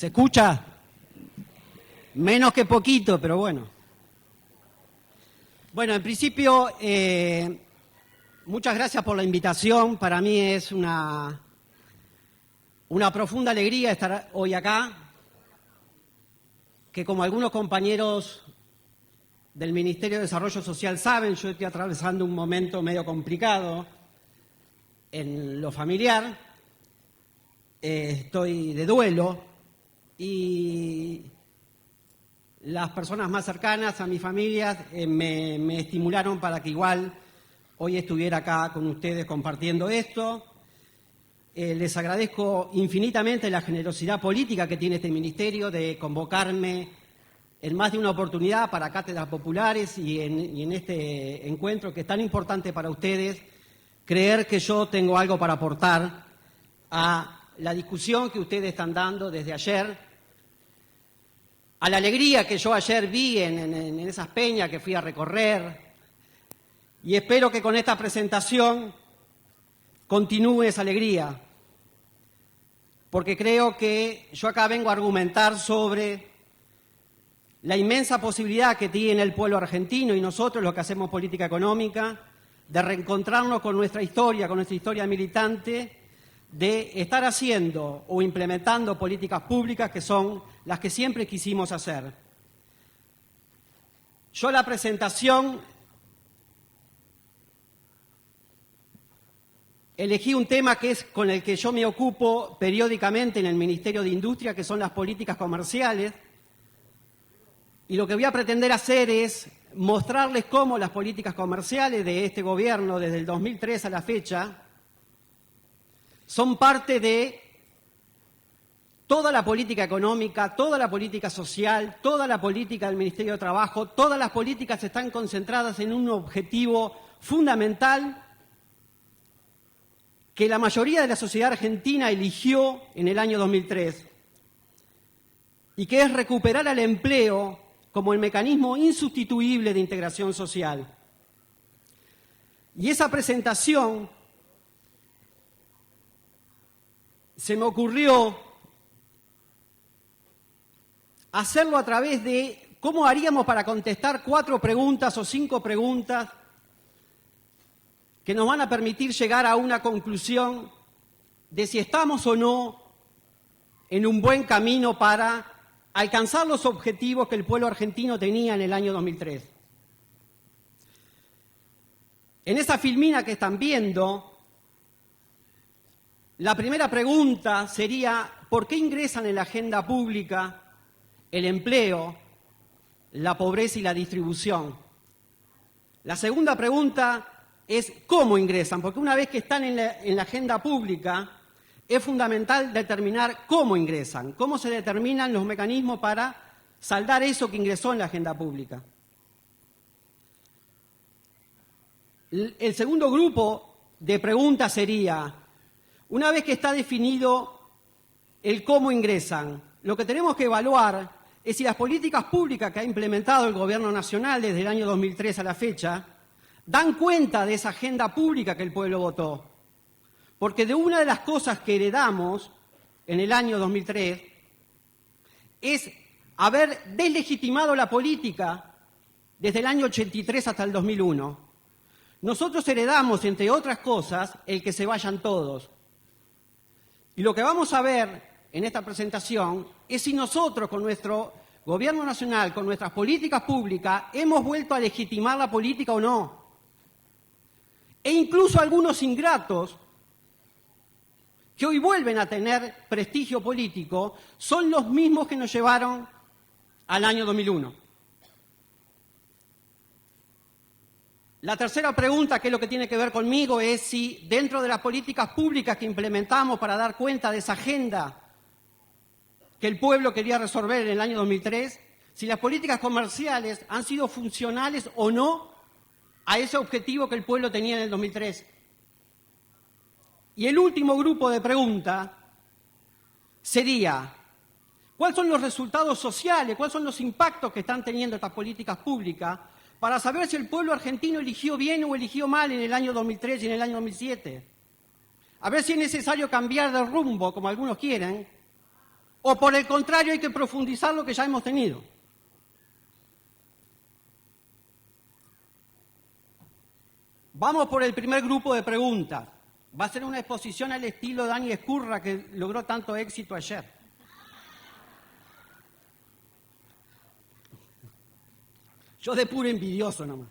¿Se escucha? Menos que poquito, pero bueno. Bueno, en principio, muchas gracias por la invitación. Para mí es una profunda alegría estar hoy acá, que como algunos compañeros del Ministerio de Desarrollo Social saben, yo estoy atravesando un momento medio complicado en lo familiar. Estoy de duelo y las personas más cercanas a mi familia me estimularon para que igual hoy estuviera acá con ustedes compartiendo esto. Les agradezco infinitamente la generosidad política que tiene este ministerio de convocarme en más de una oportunidad para cátedras populares y en este encuentro que es tan importante para ustedes, creer que yo tengo algo para aportar a la discusión que ustedes están dando desde ayer, a la alegría que yo ayer vi en esas peñas que fui a recorrer, y espero que con esta presentación continúe esa alegría, porque creo que yo acá vengo a argumentar sobre la inmensa posibilidad que tiene el pueblo argentino y nosotros, los que hacemos política económica, de reencontrarnos con nuestra historia militante, de estar haciendo o implementando políticas públicas que son las que siempre quisimos hacer. Yo la presentación elegí un tema que es con el que yo me ocupo periódicamente en el Ministerio de Industria, que son las políticas comerciales, y lo que voy a pretender hacer es mostrarles cómo las políticas comerciales de este gobierno desde el 2003 a la fecha son parte de toda la política económica, toda la política social, toda la política del Ministerio de Trabajo. Todas las políticas están concentradas en un objetivo fundamental que la mayoría de la sociedad argentina eligió en el año 2003 y que es recuperar al empleo como el mecanismo insustituible de integración social. Y esa presentación se me ocurrió hacerlo a través de cómo haríamos para contestar 4 preguntas o 5 preguntas que nos van a permitir llegar a una conclusión de si estamos o no en un buen camino para alcanzar los objetivos que el pueblo argentino tenía en el año 2003. En esa filmina que están viendo, la primera pregunta sería ¿por qué ingresan en la agenda pública el empleo, la pobreza y la distribución? La segunda pregunta es ¿cómo ingresan? Porque una vez que están en la agenda pública, es fundamental determinar cómo ingresan, cómo se determinan los mecanismos para saldar eso que ingresó en la agenda pública. El segundo grupo de preguntas sería, una vez que está definido el cómo ingresan, lo que tenemos que evaluar es si las políticas públicas que ha implementado el Gobierno Nacional desde el año 2003 a la fecha dan cuenta de esa agenda pública que el pueblo votó. Porque de una de las cosas que heredamos en el año 2003 es haber deslegitimado la política desde el año 83 hasta el 2001. Nosotros heredamos, entre otras cosas, el que se vayan todos. Y lo que vamos a ver en esta presentación es si nosotros, con nuestro Gobierno Nacional, con nuestras políticas públicas, hemos vuelto a legitimar la política o no. E incluso algunos ingratos que hoy vuelven a tener prestigio político son los mismos que nos llevaron al año 2001. La tercera pregunta, que es lo que tiene que ver conmigo, es si dentro de las políticas públicas que implementamos para dar cuenta de esa agenda que el pueblo quería resolver en el año 2003, si las políticas comerciales han sido funcionales o no a ese objetivo que el pueblo tenía en el 2003. Y el último grupo de preguntas sería, ¿cuáles son los resultados sociales, cuáles son los impactos que están teniendo estas políticas públicas para saber si el pueblo argentino eligió bien o eligió mal en el año 2003 y en el año 2007? A ver si es necesario cambiar de rumbo, como algunos quieren, ¿O por el contrario hay que profundizar lo que ya hemos tenido? Vamos por el primer grupo de preguntas. Va a ser una exposición al estilo Dani Ezcurra, que logró tanto éxito ayer. Yo de puro envidioso nomás.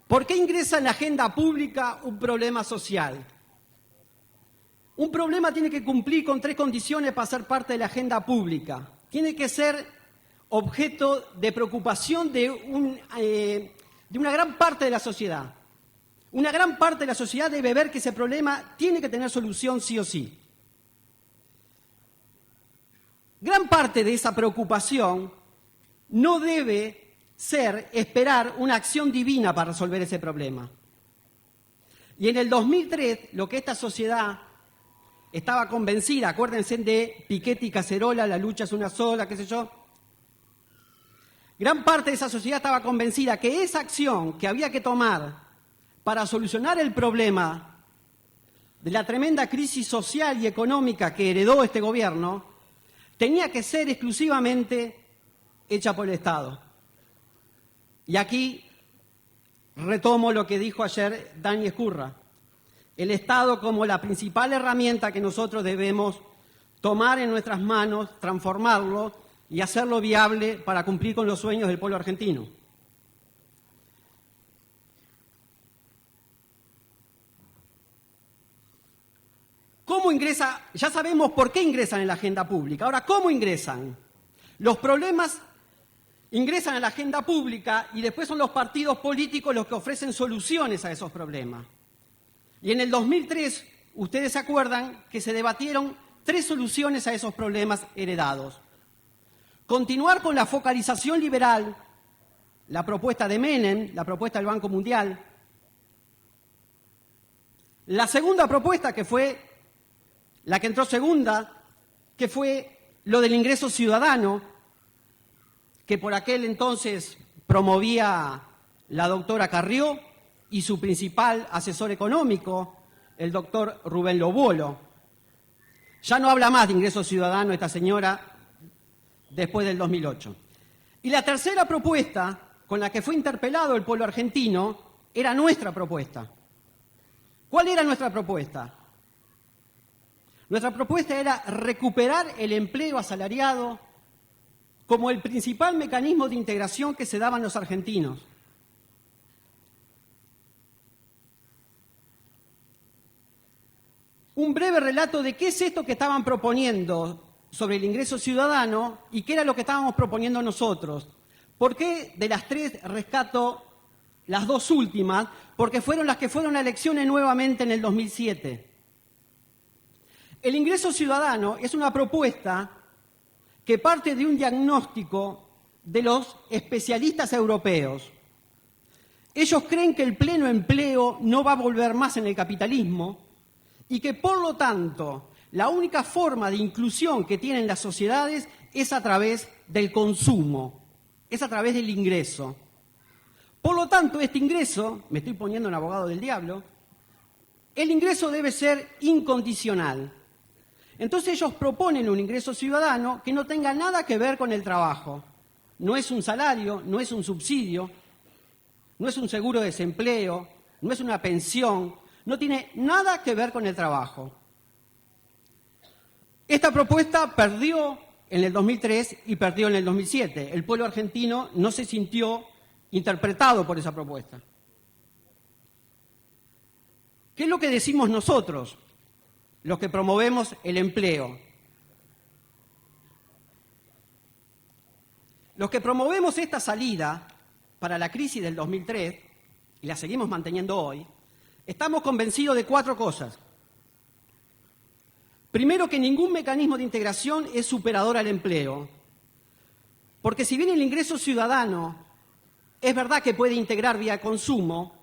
¿Por qué ingresa en la agenda pública un problema social? Un problema tiene que cumplir con 3 condiciones para ser parte de la agenda pública. Tiene que ser objeto de preocupación de una gran parte de la sociedad. Una gran parte de la sociedad debe ver que ese problema tiene que tener solución sí o sí. Gran parte de esa preocupación no debe ser esperar una acción divina para resolver ese problema. Y en el 2003, lo que esta sociedad estaba convencida, acuérdense de Piketty y Cacerola, la lucha es una sola, qué sé yo. Gran parte de esa sociedad estaba convencida que esa acción que había que tomar para solucionar el problema de la tremenda crisis social y económica que heredó este gobierno tenía que ser exclusivamente hecha por el Estado. Y aquí retomo lo que dijo ayer Dani Ezcurra. El Estado como la principal herramienta que nosotros debemos tomar en nuestras manos, transformarlo y hacerlo viable para cumplir con los sueños del pueblo argentino. ¿Cómo ingresa? Ya sabemos por qué ingresan en la agenda pública. Ahora, ¿cómo ingresan? Los problemas ingresan a la agenda pública y después son los partidos políticos los que ofrecen soluciones a esos problemas. Y en el 2003, ustedes se acuerdan que se debatieron 3 soluciones a esos problemas heredados. Continuar con la focalización liberal, la propuesta de Menem, la propuesta del Banco Mundial. La segunda propuesta, que fue la que entró segunda, que fue lo del ingreso ciudadano, que por aquel entonces promovía la doctora Carrió y su principal asesor económico, el doctor Rubén Lobolo. Ya no habla más de ingreso ciudadano esta señora después del 2008. Y la tercera propuesta, con la que fue interpelado el pueblo argentino, era nuestra propuesta. ¿Cuál era nuestra propuesta? Nuestra propuesta era recuperar el empleo asalariado como el principal mecanismo de integración que se daban los argentinos. Un breve relato de qué es esto que estaban proponiendo sobre el ingreso ciudadano y qué era lo que estábamos proponiendo nosotros. ¿Por qué de las 3 rescato las 2 últimas? Porque fueron las que fueron a elecciones nuevamente en el 2007. El ingreso ciudadano es una propuesta que parte de un diagnóstico de los especialistas europeos. Ellos creen que el pleno empleo no va a volver más en el capitalismo y que, por lo tanto, la única forma de inclusión que tienen las sociedades es a través del consumo, es a través del ingreso. Por lo tanto, este ingreso, me estoy poniendo en abogado del diablo, el ingreso debe ser incondicional. Entonces ellos proponen un ingreso ciudadano que no tenga nada que ver con el trabajo. No es un salario, no es un subsidio, no es un seguro de desempleo, no es una pensión, no tiene nada que ver con el trabajo. Esta propuesta perdió en el 2003 y perdió en el 2007. El pueblo argentino no se sintió interpretado por esa propuesta. ¿Qué es lo que decimos nosotros, los que promovemos el empleo? Los que promovemos esta salida para la crisis del 2003, y la seguimos manteniendo hoy, estamos convencidos de 4 cosas. Primero, que ningún mecanismo de integración es superador al empleo, porque si bien el ingreso ciudadano es verdad que puede integrar vía consumo,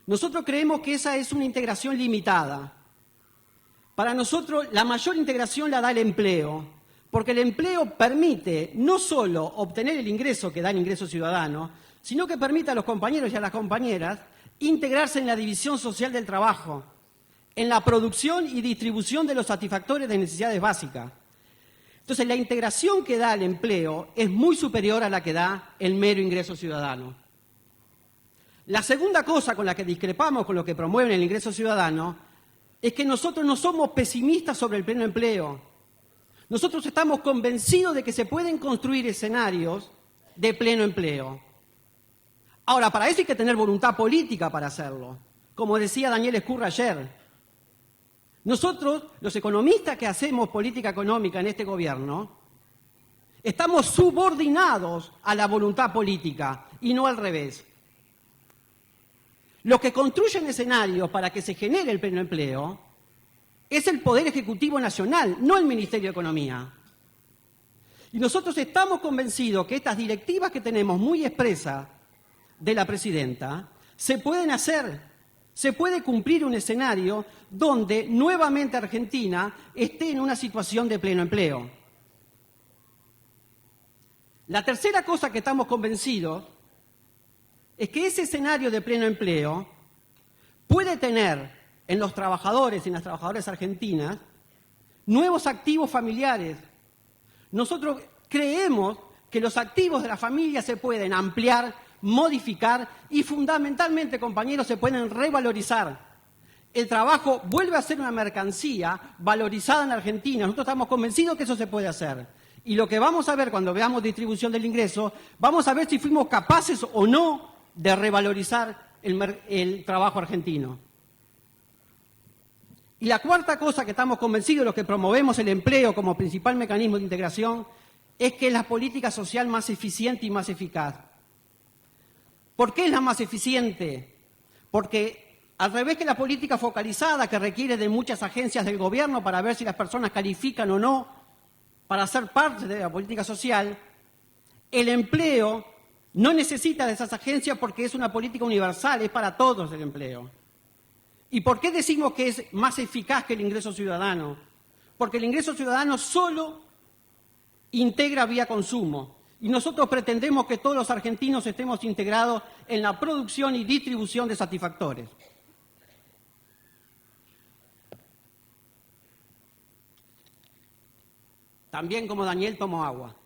nosotros creemos que esa es una integración limitada. Para nosotros la mayor integración la da el empleo, porque el empleo permite no solo obtener el ingreso que da el ingreso ciudadano, sino que permite a los compañeros y a las compañeras integrarse en la división social del trabajo, en la producción y distribución de los satisfactores de necesidades básicas. Entonces, la integración que da el empleo es muy superior a la que da el mero ingreso ciudadano. La segunda cosa con la que discrepamos con lo que promueven el ingreso ciudadano es que nosotros no somos pesimistas sobre el pleno empleo. Nosotros estamos convencidos de que se pueden construir escenarios de pleno empleo. Ahora, para eso hay que tener voluntad política para hacerlo. Como decía Daniel Escurra ayer, nosotros, los economistas que hacemos política económica en este gobierno, estamos subordinados a la voluntad política y no al revés. Los que construyen escenarios para que se genere el pleno empleo es el Poder Ejecutivo Nacional, no el Ministerio de Economía. Y nosotros estamos convencidos que estas directivas que tenemos muy expresas de la presidenta se pueden hacer, se puede cumplir un escenario donde nuevamente Argentina esté en una situación de pleno empleo. La tercera cosa que estamos convencidos es que ese escenario de pleno empleo puede tener en los trabajadores y en las trabajadoras argentinas nuevos activos familiares. Nosotros creemos que los activos de la familia se pueden ampliar, modificar y fundamentalmente, compañeros, se pueden revalorizar. El trabajo vuelve a ser una mercancía valorizada en Argentina. Nosotros estamos convencidos que eso se puede hacer. Y lo que vamos a ver cuando veamos distribución del ingreso, vamos a ver si fuimos capaces o no de revalorizar el trabajo argentino. Y la cuarta cosa que estamos convencidos, los que promovemos el empleo como principal mecanismo de integración, es que es la política social más eficiente y más eficaz. ¿Por qué es la más eficiente? Porque al revés que la política focalizada que requiere de muchas agencias del gobierno para ver si las personas califican o no para ser parte de la política social, el empleo no necesita de esas agencias porque es una política universal, es para todos el empleo. ¿Y por qué decimos que es más eficaz que el ingreso ciudadano? Porque el ingreso ciudadano solo integra vía consumo. Y nosotros pretendemos que todos los argentinos estemos integrados en la producción y distribución de satisfactores. También, como Daniel, tomo agua.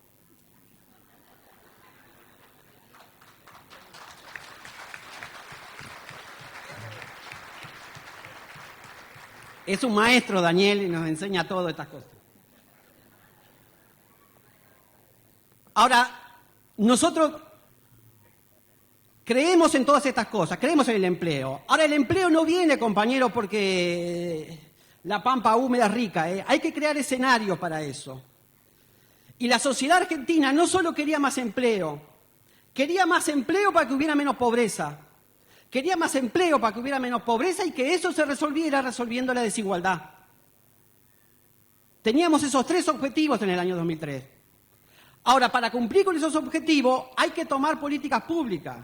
Es un maestro, Daniel, y nos enseña todas estas cosas. Ahora, nosotros creemos en todas estas cosas, creemos en el empleo. Ahora, el empleo no viene, compañeros, porque la pampa húmeda es rica, hay que crear escenarios para eso. Y la sociedad argentina no solo quería más empleo para que hubiera menos pobreza. Quería más empleo para que hubiera menos pobreza y que eso se resolviera resolviendo la desigualdad. Teníamos esos tres objetivos en el año 2003. Ahora, para cumplir con esos objetivos hay que tomar políticas públicas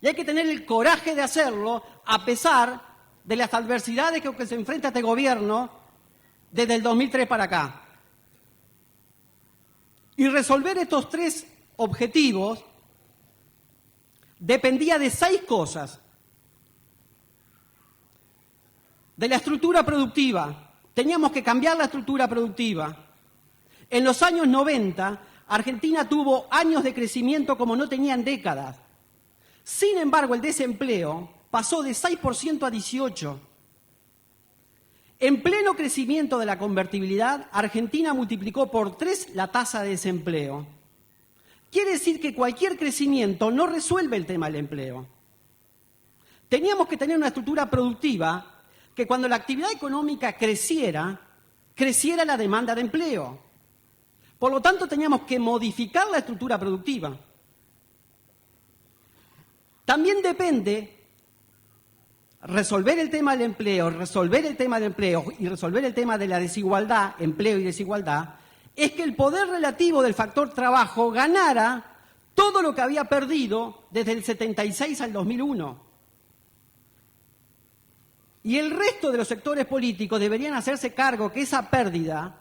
y hay que tener el coraje de hacerlo a pesar de las adversidades que se enfrenta este gobierno desde el 2003 para acá. Y resolver estos tres objetivos dependía de 6 cosas. De la estructura productiva. Teníamos que cambiar la estructura productiva. En los años 90, Argentina tuvo años de crecimiento como no tenían décadas. Sin embargo, el desempleo pasó de 6% a 18%. En pleno crecimiento de la convertibilidad, Argentina multiplicó por 3 la tasa de desempleo. Quiere decir que cualquier crecimiento no resuelve el tema del empleo. Teníamos que tener una estructura productiva que cuando la actividad económica creciera la demanda de empleo. Por lo tanto, teníamos que modificar la estructura productiva. También depende resolver el tema del empleo, y resolver el tema de la desigualdad, empleo y desigualdad, es que el poder relativo del factor trabajo ganara todo lo que había perdido desde el 76 al 2001. Y el resto de los sectores políticos deberían hacerse cargo que esa pérdida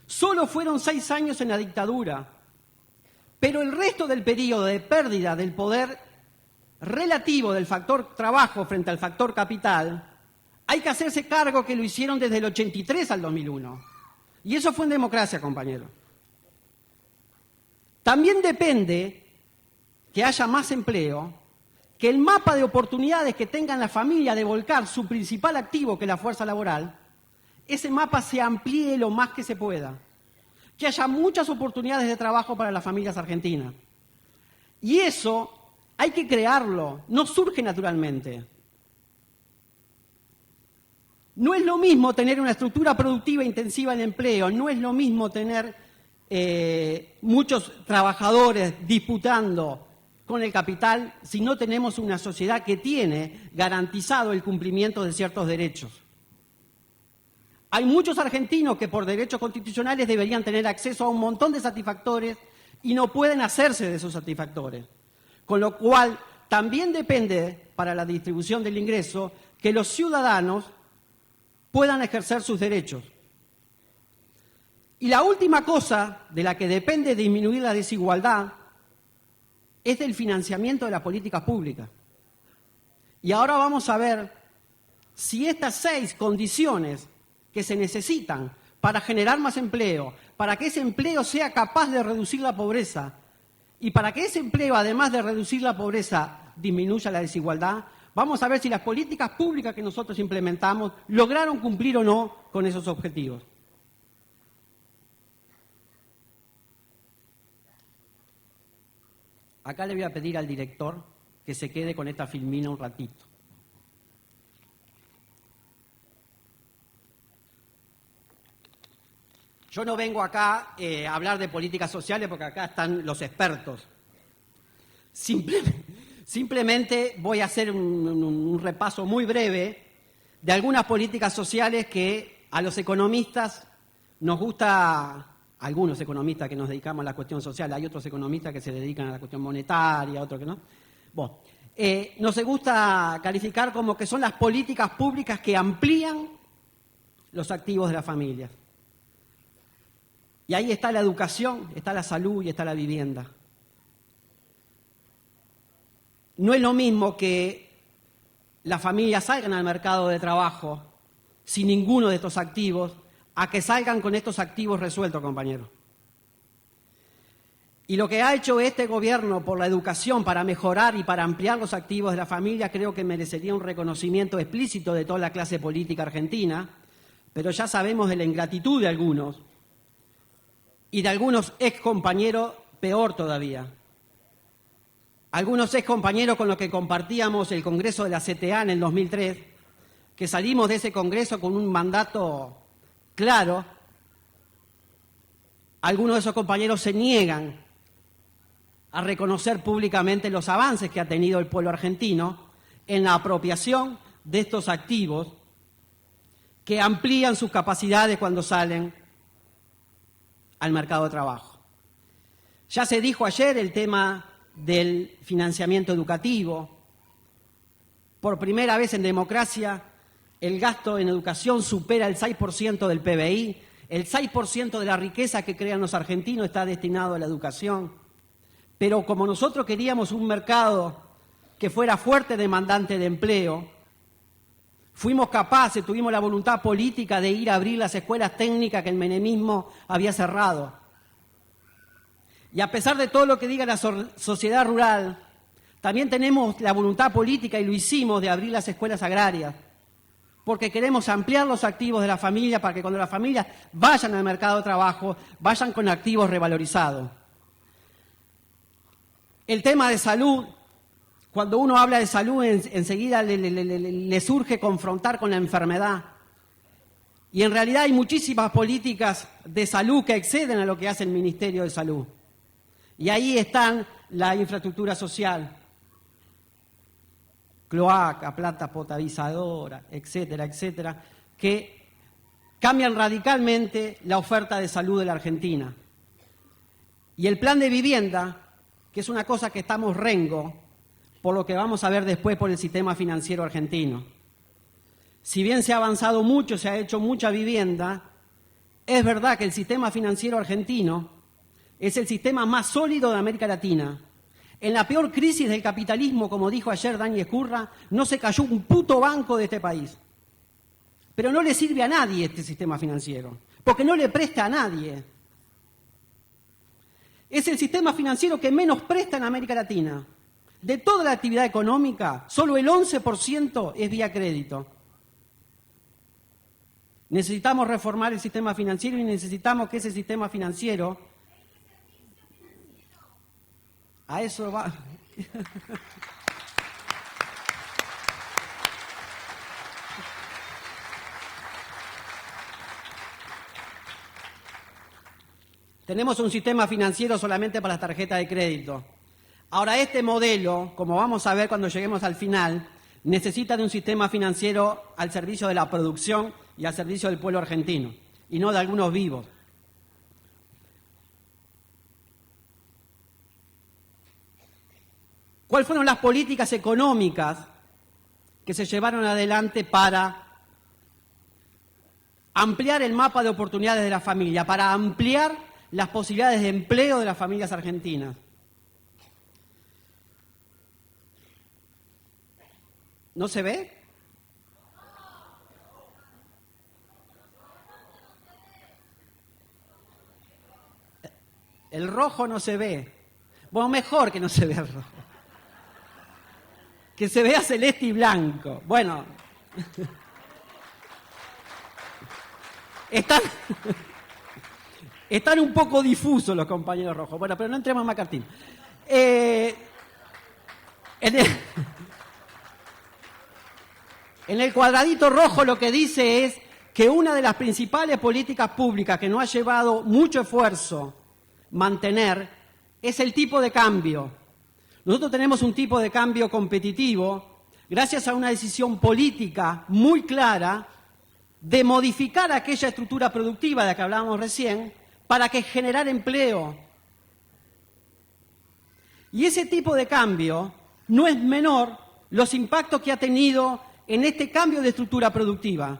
solo fueron 6 años en la dictadura, pero el resto del periodo de pérdida del poder relativo del factor trabajo frente al factor capital Hay que hacerse cargo que lo hicieron desde el 83 al 2001. Y eso fue en democracia, compañero. También depende que haya más empleo, que el mapa de oportunidades que tengan la familia de volcar su principal activo, que es la fuerza laboral, ese mapa se amplíe lo más que se pueda. Que haya muchas oportunidades de trabajo para las familias argentinas. Y eso hay que crearlo, no surge naturalmente. No es lo mismo tener una estructura productiva intensiva en empleo, no es lo mismo tener muchos trabajadores disputando con el capital si no tenemos una sociedad que tiene garantizado el cumplimiento de ciertos derechos. Hay muchos argentinos que por derechos constitucionales deberían tener acceso a un montón de satisfactores y no pueden hacerse de esos satisfactores. Con lo cual, también depende, para la distribución del ingreso, que los ciudadanos puedan ejercer sus derechos. Y la última cosa de la que depende disminuir la desigualdad es del financiamiento de las políticas públicas. Y ahora vamos a ver si estas 6 condiciones que se necesitan para generar más empleo, para que ese empleo sea capaz de reducir la pobreza y para que ese empleo, además de reducir la pobreza, disminuya la desigualdad, vamos a ver si las políticas públicas que nosotros implementamos lograron cumplir o no con esos objetivos. Acá le voy a pedir al director que se quede con esta filmina un ratito. Yo no vengo acá a hablar de políticas sociales porque acá están los expertos. Simplemente voy a hacer un repaso muy breve de algunas políticas sociales que a los economistas nos gusta, algunos economistas que nos dedicamos a la cuestión social, hay otros economistas que se dedican a la cuestión monetaria, otros que no. Bueno, nos gusta calificar como que son las políticas públicas que amplían los activos de las familias. Y ahí está la educación, está la salud y está la vivienda. No es lo mismo que las familias salgan al mercado de trabajo sin ninguno de estos activos, a que salgan con estos activos resueltos, compañeros. Y lo que ha hecho este gobierno por la educación para mejorar y para ampliar los activos de la familia creo que merecería un reconocimiento explícito de toda la clase política argentina, pero ya sabemos de la ingratitud de algunos y de algunos excompañeros peor todavía. Algunos excompañeros con los que compartíamos el Congreso de la CTA en el 2003, que salimos de ese Congreso con un mandato claro, algunos de esos compañeros se niegan a reconocer públicamente los avances que ha tenido el pueblo argentino en la apropiación de estos activos que amplían sus capacidades cuando salen al mercado de trabajo. Ya se dijo ayer el tema del financiamiento educativo. Por primera vez en democracia, el gasto en educación supera el 6% del PBI. El 6% de la riqueza que crean los argentinos está destinado a la educación. Pero como nosotros queríamos un mercado que fuera fuerte demandante de empleo, fuimos capaces, tuvimos la voluntad política de ir a abrir las escuelas técnicas que el menemismo había cerrado. Y a pesar de todo lo que diga la sociedad rural, también tenemos la voluntad política, y lo hicimos, de abrir las escuelas agrarias, porque queremos ampliar los activos de la familia para que cuando las familias vayan al mercado de trabajo, vayan con activos revalorizados. El tema de salud, cuando uno habla de salud, enseguida le surge confrontar con la enfermedad. Y en realidad hay muchísimas políticas de salud que exceden a lo que hace el Ministerio de Salud. Y ahí están la infraestructura social, cloaca, planta potabilizadora, etcétera, etcétera, que cambian radicalmente la oferta de salud de la Argentina. Y el plan de vivienda, que es una cosa que estamos rengo, por lo que vamos a ver después por el sistema financiero argentino. Si bien se ha avanzado mucho, se ha hecho mucha vivienda, es verdad que el sistema financiero argentino es el sistema más sólido de América Latina. En la peor crisis del capitalismo, como dijo ayer Dani Escurra, no se cayó un puto banco de este país. Pero no le sirve a nadie este sistema financiero, porque no le presta a nadie. Es el sistema financiero que menos presta en América Latina. De toda la actividad económica, solo el 11% es vía crédito. Necesitamos reformar el sistema financiero y necesitamos que ese sistema financiero... A eso va... Tenemos un sistema financiero solamente para las tarjetas de crédito. Ahora, este modelo, como vamos a ver cuando lleguemos al final, necesita de un sistema financiero al servicio de la producción y al servicio del pueblo argentino, y no de algunos vivos. ¿Cuáles fueron las políticas económicas que se llevaron adelante para ampliar el mapa de oportunidades de la familia, para ampliar las posibilidades de empleo de las familias argentinas? ¿No se ve? El rojo no se ve. Bueno, mejor que no se vea el rojo. Que se vea celeste y blanco. Bueno. Están un poco difusos los compañeros rojos. Bueno, pero no entremos en Macartín. En el cuadradito rojo lo que dice es que una de las principales políticas públicas que no ha llevado mucho esfuerzo mantener es el tipo de cambio. Nosotros tenemos un tipo de cambio competitivo gracias a una decisión política muy clara de modificar aquella estructura productiva de la que hablábamos recién para que generar empleo. Y ese tipo de cambio no es menor los impactos que ha tenido en este cambio de estructura productiva.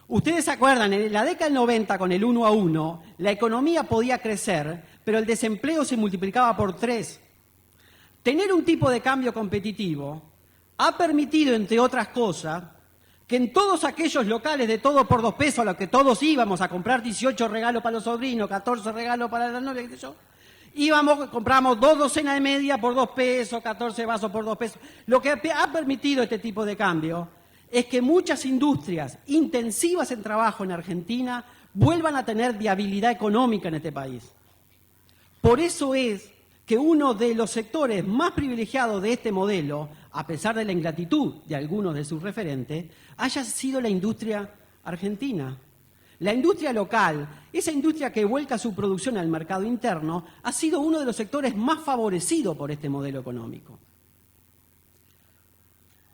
Ustedes se acuerdan, en la década del 90 con el 1 a 1, la economía podía crecer, pero el desempleo se multiplicaba por 3. Tener un tipo de cambio competitivo ha permitido, entre otras cosas, que en todos aquellos locales de todo por 2 pesos, a los que todos íbamos a comprar 18 regalos para los sobrinos, 14 regalos para la novia, qué sé yo, compramos 2 docenas de media por 2 pesos, 14 vasos por 2 pesos. Lo que ha permitido este tipo de cambio es que muchas industrias intensivas en trabajo en Argentina vuelvan a tener viabilidad económica en este país. Por eso es que uno de los sectores más privilegiados de este modelo, a pesar de la ingratitud de algunos de sus referentes, haya sido la industria argentina. La industria local, esa industria que vuelca su producción al mercado interno, ha sido uno de los sectores más favorecidos por este modelo económico.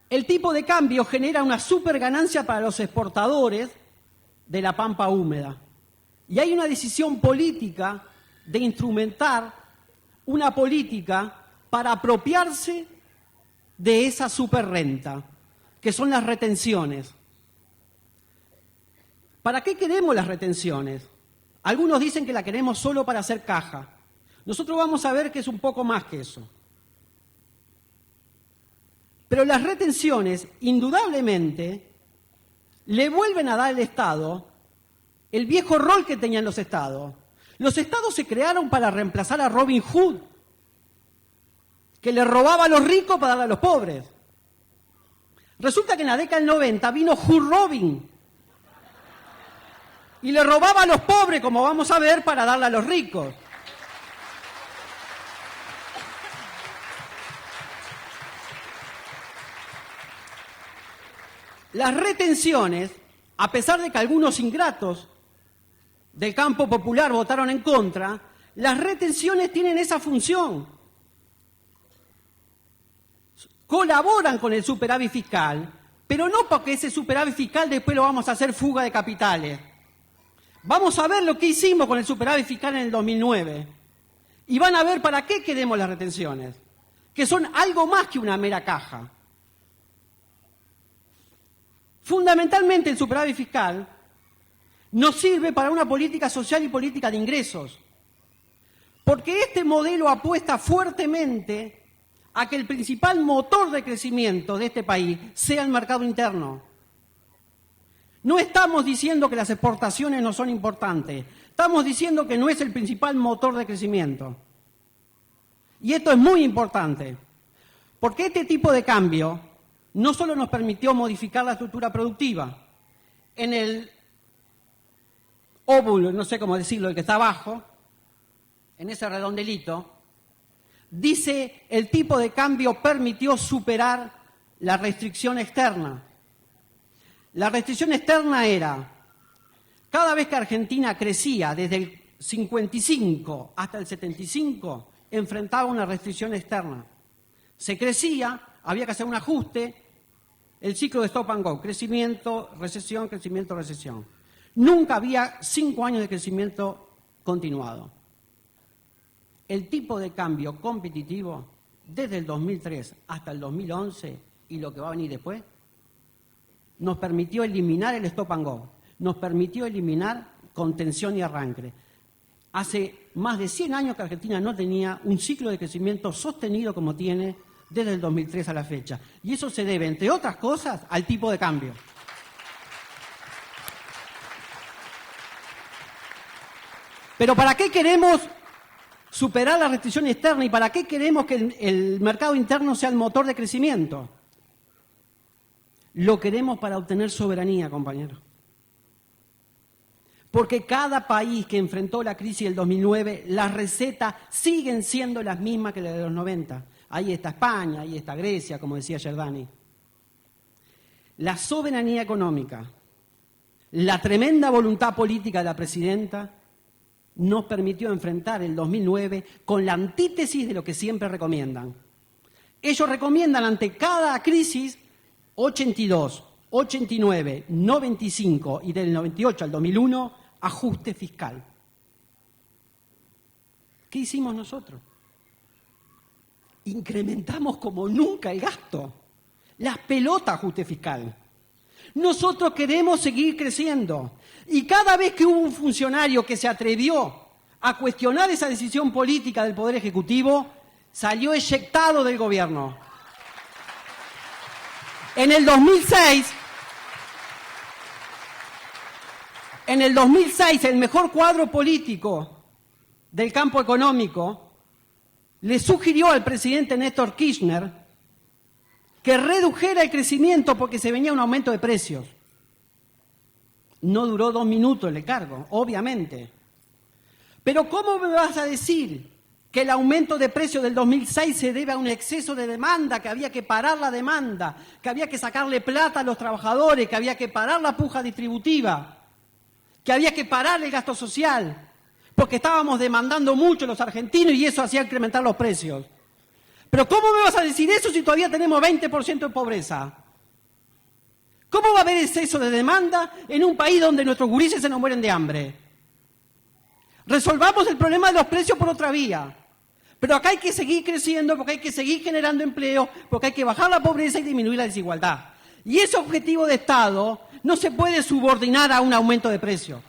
El tipo de cambio genera una superganancia para los exportadores de la pampa húmeda. Y hay una decisión política de instrumentar una política para apropiarse de esa superrenta, que son las retenciones. ¿Para qué queremos las retenciones? Algunos dicen que la queremos solo para hacer caja. Nosotros vamos a ver que es un poco más que eso. Pero las retenciones, indudablemente, le vuelven a dar al Estado el viejo rol que tenían los Estados. Los Estados se crearon para reemplazar a Robin Hood, que le robaba a los ricos para darle a los pobres. Resulta que en la década del 90 vino Hood Robin y le robaba a los pobres, como vamos a ver, para darle a los ricos. Las retenciones, a pesar de que algunos ingratos del campo popular votaron en contra, las retenciones tienen esa función. Colaboran con el superávit fiscal, pero no porque ese superávit fiscal después lo vamos a hacer fuga de capitales. Vamos a ver lo que hicimos con el superávit fiscal en el 2009. Y van a ver para qué queremos las retenciones, que son algo más que una mera caja. Fundamentalmente el superávit fiscal nos sirve para una política social y política de ingresos, porque este modelo apuesta fuertemente a que el principal motor de crecimiento de este país sea el mercado interno. No estamos diciendo que las exportaciones no son importantes, estamos diciendo que no es el principal motor de crecimiento. Y esto es muy importante, porque este tipo de cambio no solo nos permitió modificar la estructura productiva. En el óvulo, no sé cómo decirlo, el que está abajo, en ese redondelito, dice el tipo de cambio permitió superar la restricción externa. La restricción externa era, cada vez que Argentina crecía desde el 55 hasta el 75, enfrentaba una restricción externa. Se crecía, había que hacer un ajuste, el ciclo de stop and go, crecimiento, recesión, crecimiento, recesión. Nunca había 5 años de crecimiento continuado. El tipo de cambio competitivo, desde el 2003 hasta el 2011 y lo que va a venir después, nos permitió eliminar el stop and go, nos permitió eliminar contención y arranque. Hace más de 100 años que Argentina no tenía un ciclo de crecimiento sostenido como tiene desde el 2003 a la fecha. Y eso se debe, entre otras cosas, al tipo de cambio. Pero ¿para qué queremos superar la restricción externa y para qué queremos que el mercado interno sea el motor de crecimiento? Lo queremos para obtener soberanía, compañeros. Porque cada país que enfrentó la crisis del 2009, las recetas siguen siendo las mismas que las de los 90. Ahí está España, ahí está Grecia, como decía Giordani. La soberanía económica, la tremenda voluntad política de la presidenta, nos permitió enfrentar el 2009 con la antítesis de lo que siempre recomiendan. Ellos recomiendan ante cada crisis 82, 89, 95 y del 98 al 2001, ajuste fiscal. ¿Qué hicimos nosotros? Incrementamos como nunca el gasto. Las pelotas ajuste fiscal. Nosotros queremos seguir creciendo. Y cada vez que hubo un funcionario que se atrevió a cuestionar esa decisión política del Poder Ejecutivo, salió eyectado del gobierno. En el 2006, el mejor cuadro político del campo económico le sugirió al presidente Néstor Kirchner que redujera el crecimiento porque se venía un aumento de precios. No duró 2 minutos el cargo, obviamente. Pero ¿cómo me vas a decir que el aumento de precios del 2006 se debe a un exceso de demanda, que había que parar la demanda, que había que sacarle plata a los trabajadores, que había que parar la puja distributiva, que había que parar el gasto social, porque estábamos demandando mucho los argentinos y eso hacía incrementar los precios? Pero ¿cómo me vas a decir eso si todavía tenemos 20% de pobreza? ¿Cómo va a haber exceso de demanda en un país donde nuestros gurises se nos mueren de hambre? Resolvamos el problema de los precios por otra vía. Pero acá hay que seguir creciendo, porque hay que seguir generando empleo, porque hay que bajar la pobreza y disminuir la desigualdad. Y ese objetivo de Estado no se puede subordinar a un aumento de precios.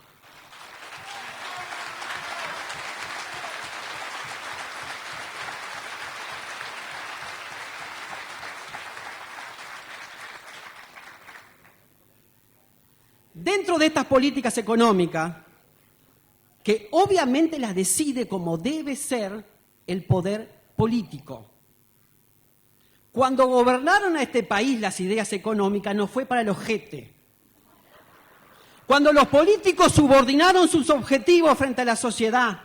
Dentro de estas políticas económicas, que obviamente las decide como debe ser el poder político. Cuando gobernaron a este país las ideas económicas no fue para el ojete. Cuando los políticos subordinaron sus objetivos frente a la sociedad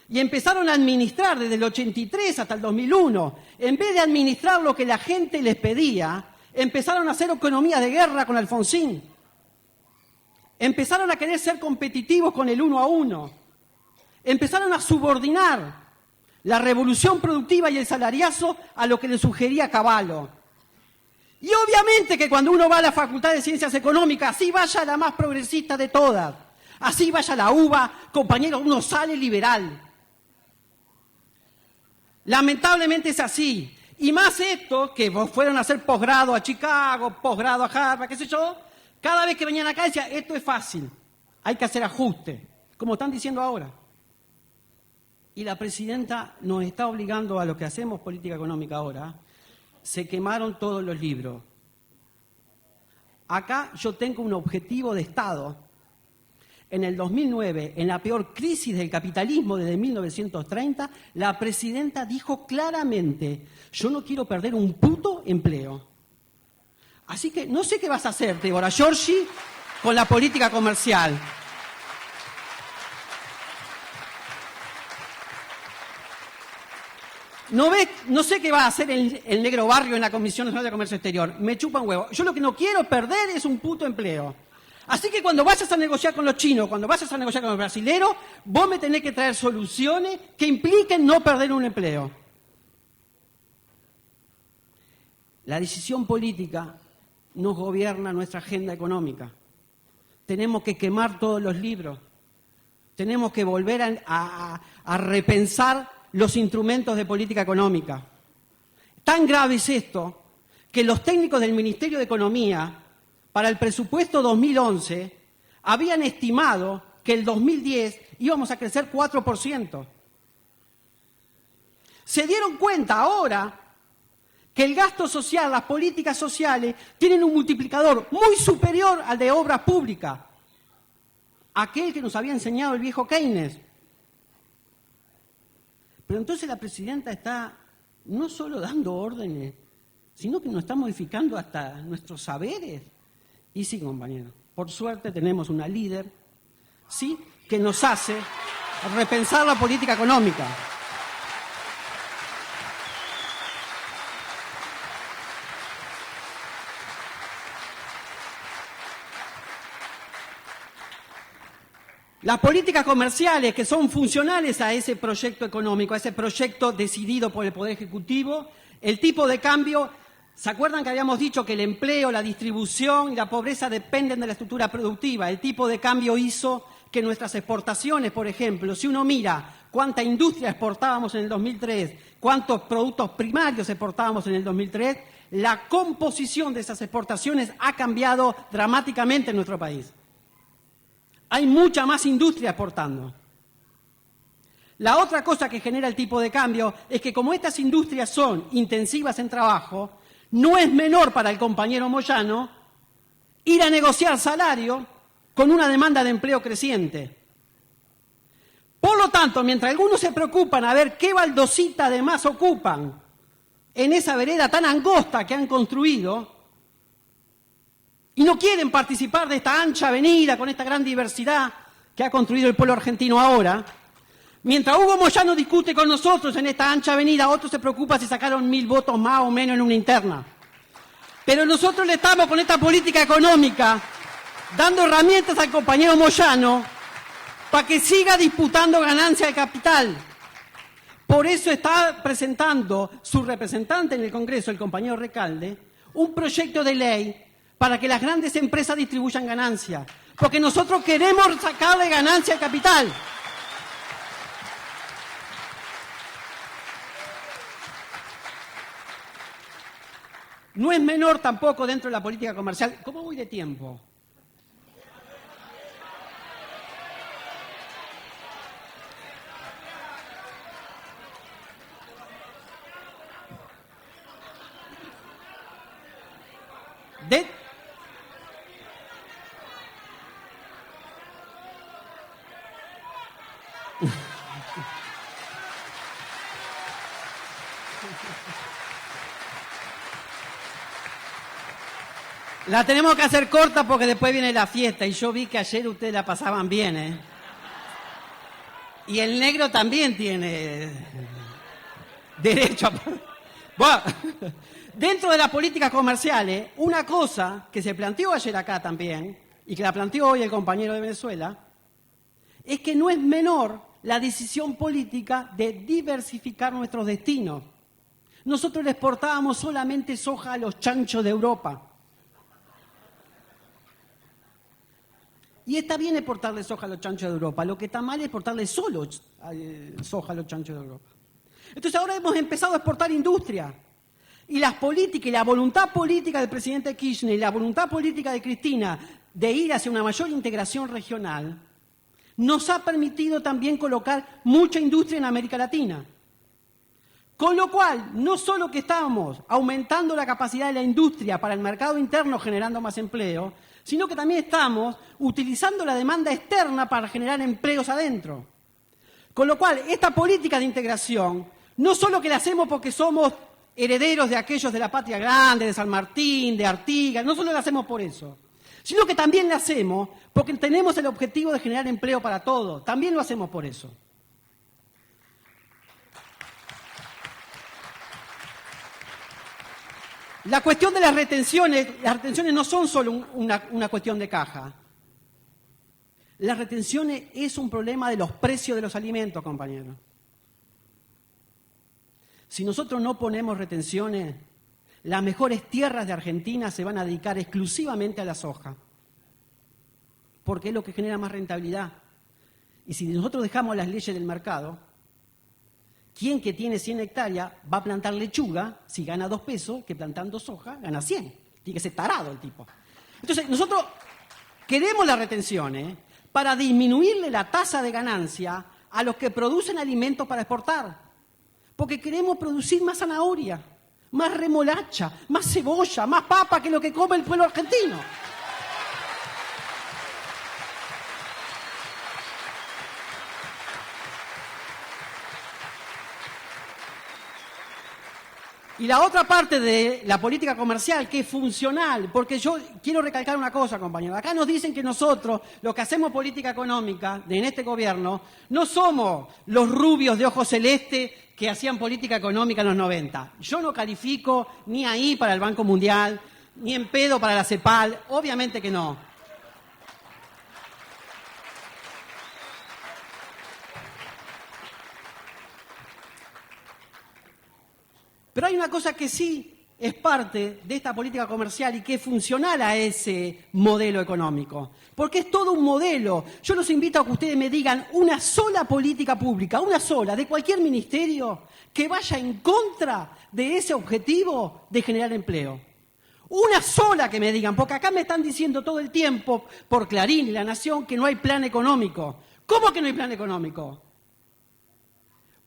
y empezaron a administrar desde el 83 hasta el 2001, en vez de administrar lo que la gente les pedía, empezaron a hacer economía de guerra con Alfonsín. Empezaron a querer ser competitivos con el 1 a 1. Empezaron a subordinar la revolución productiva y el salariazo a lo que le sugería Cavallo. Y obviamente que cuando uno va a la Facultad de Ciencias Económicas, así vaya la más progresista de todas, así vaya la UBA, compañeros, uno sale liberal. Lamentablemente es así. Y más esto, que fueron a hacer posgrado a Chicago, posgrado a Harvard, qué sé yo, cada vez que venían acá decían, esto es fácil, hay que hacer ajuste, como están diciendo ahora. Y la presidenta nos está obligando a lo que hacemos política económica ahora. Se quemaron todos los libros. acá yo tengo un objetivo de Estado. En el 2009, en la peor crisis del capitalismo desde 1930, la presidenta dijo claramente, yo no quiero perder un puto empleo. Así que no sé qué vas a hacer, Débora Giorgi, con la política comercial. No sé qué va a hacer el negro Barrio en la Comisión Nacional de Comercio Exterior. Me chupa un huevo. Yo lo que no quiero perder es un puto empleo. Así que cuando vayas a negociar con los chinos, cuando vayas a negociar con los brasileros, vos me tenés que traer soluciones que impliquen no perder un empleo. La decisión política nos gobierna nuestra agenda económica. Tenemos que quemar todos los libros. Tenemos que volver a repensar los instrumentos de política económica. Tan grave es esto que los técnicos del Ministerio de Economía, para el presupuesto 2011, habían estimado que el 2010 íbamos a crecer 4%. Se dieron cuenta ahora que el gasto social, las políticas sociales, tienen un multiplicador muy superior al de obras públicas, aquel que nos había enseñado el viejo Keynes. Pero entonces la presidenta está no solo dando órdenes, sino que nos está modificando hasta nuestros saberes. Y sí, compañeros, por suerte tenemos una líder, sí, que nos hace repensar la política económica. Las políticas comerciales que son funcionales a ese proyecto económico, a ese proyecto decidido por el Poder Ejecutivo, el tipo de cambio. ¿Se acuerdan que habíamos dicho que el empleo, la distribución y la pobreza dependen de la estructura productiva? El tipo de cambio hizo que nuestras exportaciones, por ejemplo, si uno mira cuánta industria exportábamos en el 2003, cuántos productos primarios exportábamos en el 2003, la composición de esas exportaciones ha cambiado dramáticamente en nuestro país. Hay mucha más industria exportando. La otra cosa que genera el tipo de cambio es que como estas industrias son intensivas en trabajo, no es menor para el compañero Moyano ir a negociar salario con una demanda de empleo creciente. Por lo tanto, mientras algunos se preocupan a ver qué baldosita de más ocupan en esa vereda tan angosta que han construido y no quieren participar de esta ancha avenida con esta gran diversidad que ha construido el pueblo argentino ahora, mientras Hugo Moyano discute con nosotros en esta ancha avenida, otro se preocupa si sacaron 1000 votos más o menos en una interna. Pero nosotros le estamos con esta política económica dando herramientas al compañero Moyano para que siga disputando ganancia de capital. Por eso está presentando su representante en el Congreso, el compañero Recalde, un proyecto de ley para que las grandes empresas distribuyan ganancia. Porque nosotros queremos sacarle ganancia al capital. No es menor tampoco dentro de la política comercial. ¿Cómo voy de tiempo? La tenemos que hacer corta porque después viene la fiesta y yo vi que ayer ustedes la pasaban bien, ¿eh? Y el negro también tiene derecho a... Bueno, dentro de las políticas comerciales, una cosa que se planteó ayer acá también, y que la planteó hoy el compañero de Venezuela, es que no es menor la decisión política de diversificar nuestros destinos. Nosotros le exportábamos solamente soja a los chanchos de Europa. Y está bien exportarle soja a los chanchos de Europa, lo que está mal es exportarle solo soja a los chanchos de Europa. Entonces ahora hemos empezado a exportar industria. Y las políticas y la voluntad política del presidente Kirchner y la voluntad política de Cristina de ir hacia una mayor integración regional nos ha permitido también colocar mucha industria en América Latina. Con lo cual, no solo que estamos aumentando la capacidad de la industria para el mercado interno generando más empleo, sino que también estamos utilizando la demanda externa para generar empleos adentro. Con lo cual, esta política de integración, no solo que la hacemos porque somos herederos de aquellos de la Patria Grande, de San Martín, de Artigas, no solo la hacemos por eso, sino que también la hacemos porque tenemos el objetivo de generar empleo para todos, también lo hacemos por eso. La cuestión de las retenciones no son solo una cuestión de caja. Las retenciones es un problema de los precios de los alimentos, compañeros. Si nosotros no ponemos retenciones, las mejores tierras de Argentina se van a dedicar exclusivamente a la soja, porque es lo que genera más rentabilidad. Y si nosotros dejamos las leyes del mercado, ¿quién que tiene 100 hectáreas va a plantar lechuga si gana 2 pesos que plantando soja gana 100? Tiene que ser tarado el tipo. Entonces, nosotros queremos las retenciones para disminuirle la tasa de ganancia a los que producen alimentos para exportar. Porque queremos producir más zanahoria, más remolacha, más cebolla, más papa que lo que come el pueblo argentino. Y la otra parte de la política comercial, que es funcional, porque yo quiero recalcar una cosa, compañeros. Acá nos dicen que nosotros, los que hacemos política económica en este gobierno, no somos los rubios de ojos celeste que hacían política económica en los 90. Yo no califico ni ahí para el Banco Mundial, ni en pedo para la CEPAL, obviamente que no. Pero hay una cosa que sí es parte de esta política comercial y que es funcional a ese modelo económico. Porque es todo un modelo. Yo los invito a que ustedes me digan una sola política pública, una sola, de cualquier ministerio, que vaya en contra de ese objetivo de generar empleo. Una sola que me digan, porque acá me están diciendo todo el tiempo, por Clarín y La Nación, que no hay plan económico. ¿Cómo que no hay plan económico?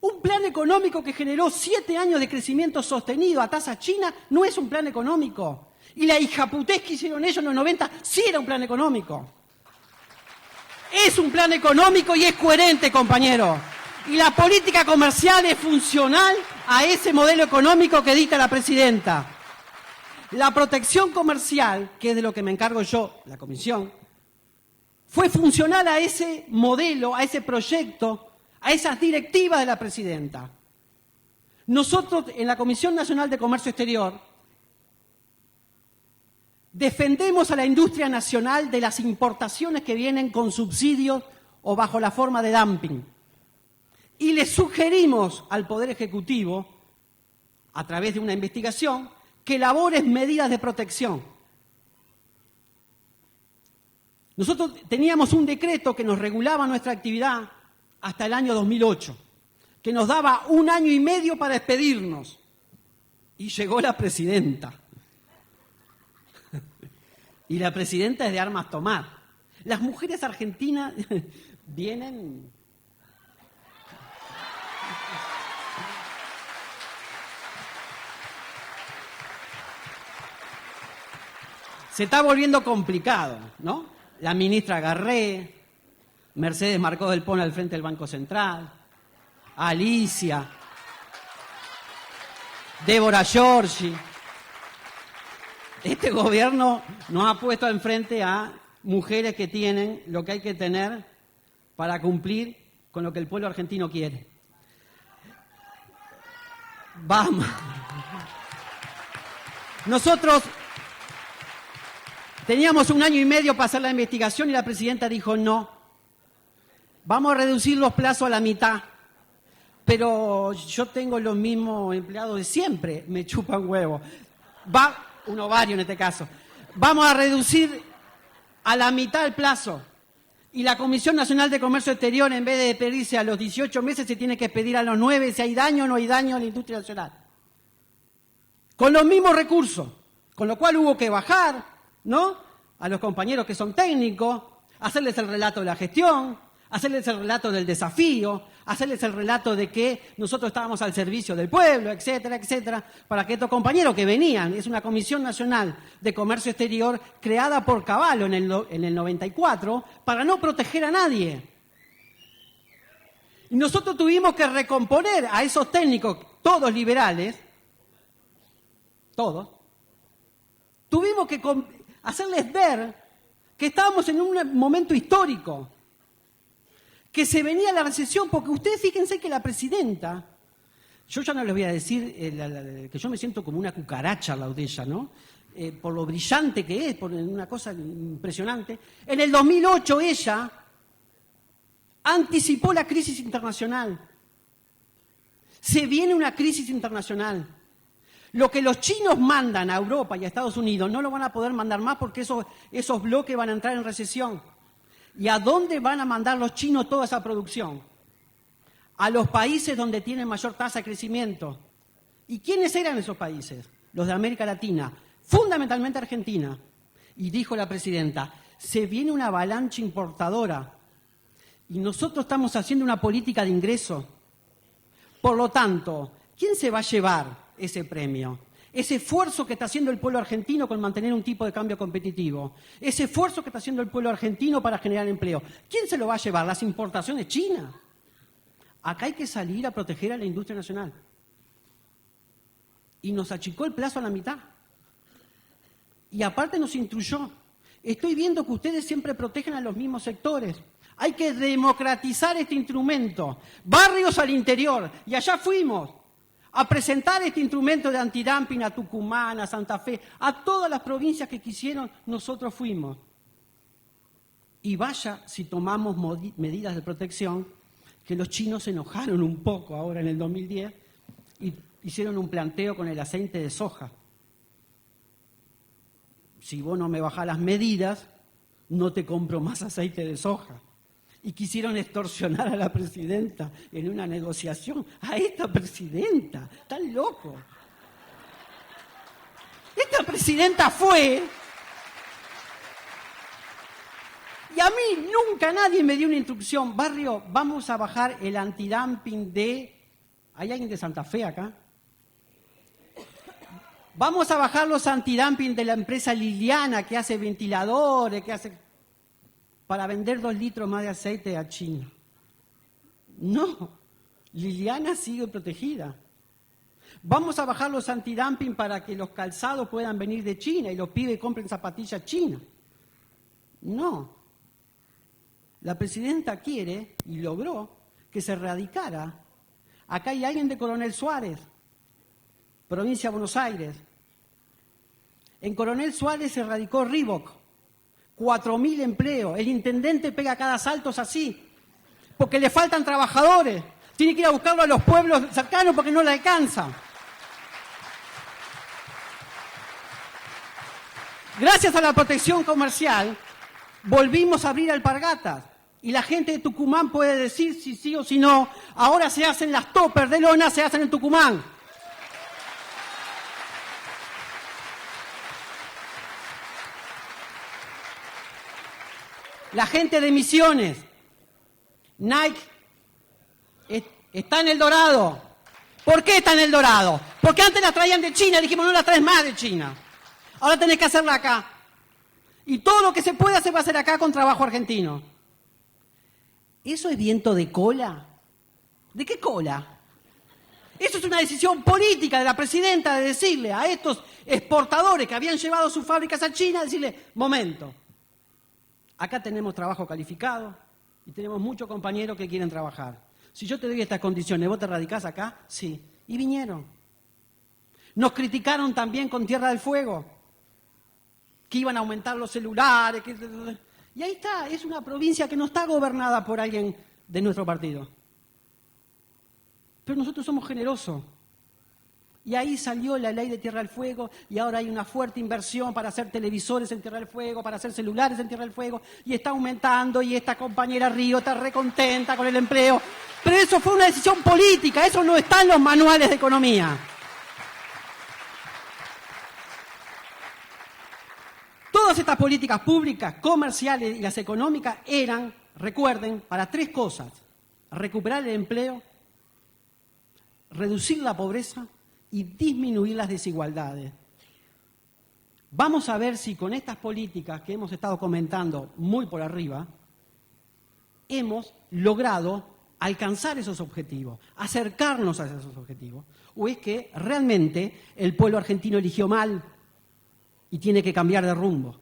Un plan económico que generó 7 años de crecimiento sostenido a tasa china no es un plan económico. Y la hijaputés que hicieron ellos en los 90 sí era un plan económico. Es un plan económico y es coherente, compañero. Y la política comercial es funcional a ese modelo económico que dicta la presidenta. La protección comercial, que es de lo que me encargo yo, la comisión, fue funcional a ese modelo, a ese proyecto, a esas directivas de la presidenta. Nosotros, en la Comisión Nacional de Comercio Exterior, defendemos a la industria nacional de las importaciones que vienen con subsidios o bajo la forma de dumping. Y le sugerimos al Poder Ejecutivo, a través de una investigación, que elabore medidas de protección. Nosotros teníamos un decreto que nos regulaba nuestra actividad hasta el año 2008, que nos daba 1 año y medio para despedirnos. Y llegó la presidenta. Y la presidenta es de armas tomar. Las mujeres argentinas vienen... Se está volviendo complicado, ¿no? La ministra Garré, Mercedes Marcó del Pon al frente del Banco Central, Alicia, Débora Giorgi. Este gobierno nos ha puesto enfrente a mujeres que tienen lo que hay que tener para cumplir con lo que el pueblo argentino quiere. Vamos. Nosotros teníamos 1 año y medio para hacer la investigación y la presidenta dijo no. Vamos a reducir los plazos a la mitad, pero yo tengo los mismos empleados de siempre, me chupan huevo. Un ovario en este caso. Vamos a reducir a la mitad el plazo. Y la Comisión Nacional de Comercio Exterior, en vez de pedirse a los 18 meses, se tiene que pedir a los 9 si hay daño o no hay daño a la industria nacional. Con los mismos recursos, con lo cual hubo que bajar, ¿no?, a los compañeros que son técnicos, hacerles el relato de la gestión, hacerles el relato del desafío, hacerles el relato de que nosotros estábamos al servicio del pueblo, etcétera, etcétera, para que estos compañeros que venían, es una Comisión Nacional de Comercio Exterior creada por Cavallo en el 94 para no proteger a nadie. Y nosotros tuvimos que recomponer a esos técnicos, todos liberales, todos, tuvimos que hacerles ver que estábamos en un momento histórico, que se venía la recesión, porque ustedes fíjense que la presidenta, yo ya no les voy a decir que yo me siento como una cucaracha al lado de ella, ¿no? Por lo brillante que es, por una cosa impresionante. En el 2008 ella anticipó la crisis internacional. Se viene una crisis internacional. Lo que los chinos mandan a Europa y a Estados Unidos no lo van a poder mandar más porque esos bloques van a entrar en recesión. ¿Y a dónde van a mandar los chinos toda esa producción? A los países donde tienen mayor tasa de crecimiento. ¿Y quiénes eran esos países? Los de América Latina, fundamentalmente Argentina. Y dijo la presidenta, se viene una avalancha importadora y nosotros estamos haciendo una política de ingreso. Por lo tanto, ¿quién se va a llevar ese premio? Ese esfuerzo que está haciendo el pueblo argentino con mantener un tipo de cambio competitivo. Ese esfuerzo que está haciendo el pueblo argentino para generar empleo. ¿Quién se lo va a llevar? Las importaciones chinas. Acá hay que salir a proteger a la industria nacional. Y nos achicó el plazo a la mitad. Y aparte nos instruyó. Estoy viendo que ustedes siempre protegen a los mismos sectores. Hay que democratizar este instrumento. Barrios al interior. Y allá fuimos a presentar este instrumento de antidumping a Tucumán, a Santa Fe, a todas las provincias que quisieron, nosotros fuimos. Y vaya si tomamos medidas de protección, que los chinos se enojaron un poco ahora en el 2010 y hicieron un planteo con el aceite de soja. Si vos no me bajás las medidas, no te compro más aceite de soja. Y quisieron extorsionar a la presidenta en una negociación. A esta presidenta, tan loco. Esta presidenta fue... Y a mí nunca nadie me dio una instrucción. Barrio, vamos a bajar el antidumping de... ¿Hay alguien de Santa Fe acá? Vamos a bajar los antidumping de la empresa Liliana que hace ventiladores, que hace... para vender 2 litros más de aceite a China. No, Liliana sigue protegida. Vamos a bajar los antidumping para que los calzados puedan venir de China y los pibes compren zapatillas chinas. No. La presidenta quiere, y logró, que se erradicara. Acá hay alguien de Coronel Suárez, provincia de Buenos Aires. En Coronel Suárez se radicó Reebok. 4.000 empleos. El intendente pega cada saltos así, porque le faltan trabajadores. Tiene que ir a buscarlo a los pueblos cercanos porque no le alcanza. Gracias a la protección comercial, volvimos a abrir alpargatas. Y la gente de Tucumán puede decir si sí o si no. Ahora se hacen las toppers de lona, se hacen en Tucumán. La gente de Misiones, Nike, está en El Dorado. ¿Por qué está en El Dorado? Porque antes las traían de China, dijimos no las traes más de China. Ahora tenés que hacerla acá. Y todo lo que se pueda se va a hacer acá con trabajo argentino. ¿Eso es viento de cola? ¿De qué cola? Eso es una decisión política de la presidenta de decirle a estos exportadores que habían llevado sus fábricas a China, decirle, momento. Acá tenemos trabajo calificado y tenemos muchos compañeros que quieren trabajar. Si yo te doy estas condiciones, ¿vos te radicás acá? Sí. Y vinieron. Nos criticaron también con Tierra del Fuego, que iban a aumentar los celulares. Y ahí está, es una provincia que no está gobernada por alguien de nuestro partido. Pero nosotros somos generosos. Y ahí salió la ley de Tierra del Fuego y ahora hay una fuerte inversión para hacer televisores en Tierra del Fuego, para hacer celulares en Tierra del Fuego y está aumentando y esta compañera Río está recontenta con el empleo. Pero eso fue una decisión política, eso no está en los manuales de economía. Todas estas políticas públicas, comerciales y las económicas eran, recuerden, para 3 cosas. recuperar el empleo, reducir la pobreza y disminuir las desigualdades. Vamos a ver si con estas políticas que hemos estado comentando muy por arriba, hemos logrado alcanzar esos objetivos, acercarnos a esos objetivos, o es que realmente el pueblo argentino eligió mal y tiene que cambiar de rumbo.